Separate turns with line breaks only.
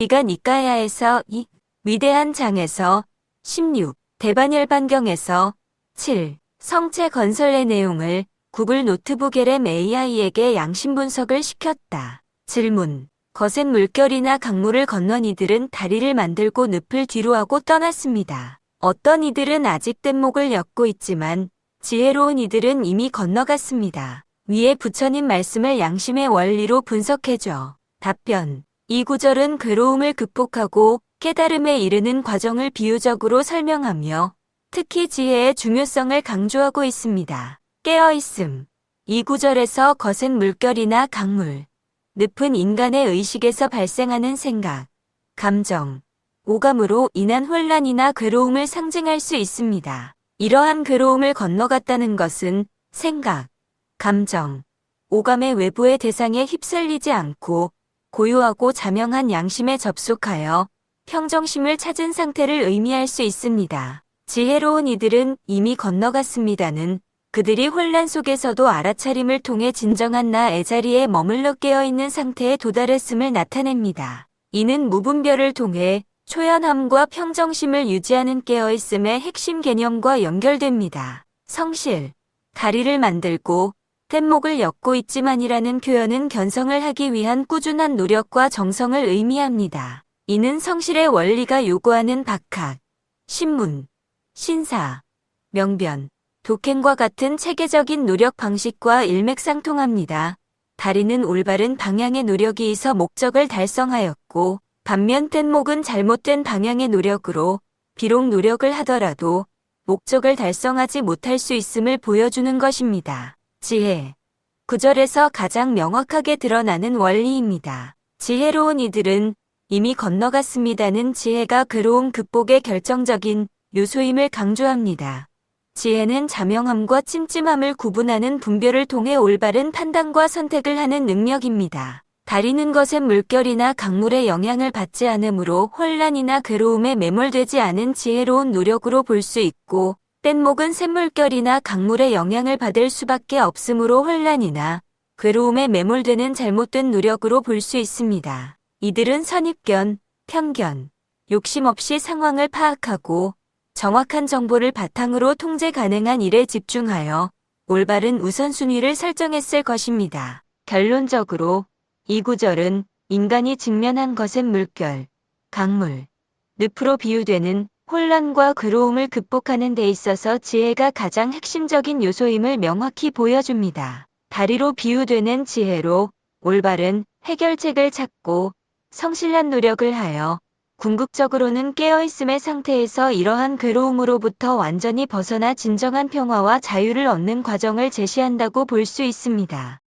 이가 니까야에서 2, 위대한 장에서 16, 대반열반경에서 7, 성체 건설의 내용을 구글 노트북 LM AI에게 양심 분석을 시켰다. 질문. 거센 물결이나 강물을 건넌 이들은 다리를 만들고 늪을 뒤로 하고 떠났습니다. 어떤 이들은 아직 뗏목을 엮고 있지만 지혜로운 이들은 이미 건너갔습니다. 위에 부처님 말씀을 양심의 원리로 분석해줘. 답변. 이 구절은 괴로움을 극복하고 깨달음에 이르는 과정을 비유적으로 설명하며 특히 지혜의 중요성을 강조하고 있습니다. 깨어있음. 이 구절에서 거센 물결이나 강물, 늪은 인간의 의식에서 발생하는 생각, 감정, 오감으로 인한 혼란이나 괴로움을 상징할 수 있습니다. 이러한 괴로움을 건너갔다는 것은 생각, 감정, 오감의 외부의 대상에 휩쓸리지 않고 고요하고 자명한 양심에 접속하여 평정심을 찾은 상태를 의미할 수 있습니다. 지혜로운 이들은 이미 건너갔습니다는 그들이 혼란 속에서도 알아차림을 통해 진정한 나의 자리에 머물러 깨어있는 상태에 도달했음을 나타냅니다. 이는 무분별을 통해 초연함과 평정심을 유지하는 깨어있음의 핵심 개념과 연결됩니다. 성실. 다리를 만들고 뗏목을 엮고 있지만이라는 표현은 견성을 하기 위한 꾸준한 노력과 정성을 의미합니다. 이는 성실의 원리가 요구하는 박학, 신문, 신사, 명변, 독행과 같은 체계적인 노력 방식과 일맥상통합니다. 다리는 올바른 방향의 노력이 있어 목적을 달성하였고 반면 뗏목은 잘못된 방향의 노력으로 비록 노력을 하더라도 목적을 달성하지 못할 수 있음을 보여주는 것입니다. 지혜. 구절에서 가장 명확하게 드러나는 원리입니다. 지혜로운 이들은 이미 건너갔습니다는 지혜가 괴로움 극복의 결정적인 요소임을 강조합니다. 지혜는 자명함과 찜찜함을 구분하는 분별을 통해 올바른 판단과 선택을 하는 능력입니다. 다리는 거센 물결이나 강물의 영향을 받지 않으므로 혼란이나 괴로움에 매몰되지 않은 지혜로운 노력으로 볼 수 있고 뗏목은 샘물결이나 강물의 영향을 받을 수밖에 없으므로 혼란이나 괴로움에 매몰되는 잘못된 노력으로 볼 수 있습니다. 이들은 선입견, 편견, 욕심 없이 상황을 파악하고 정확한 정보를 바탕으로 통제 가능한 일에 집중하여 올바른 우선순위를 설정했을 것입니다. 결론적으로 이 구절은 인간이 직면한 거센 물결, 강물, 늪으로 비유되는 혼란과 괴로움을 극복하는 데 있어서 지혜가 가장 핵심적인 요소임을 명확히 보여줍니다. 다리로 비유되는 지혜로 올바른 해결책을 찾고 성실한 노력을 하여 궁극적으로는 깨어있음의 상태에서 이러한 괴로움으로부터 완전히 벗어나 진정한 평화와 자유를 얻는 과정을 제시한다고 볼 수 있습니다.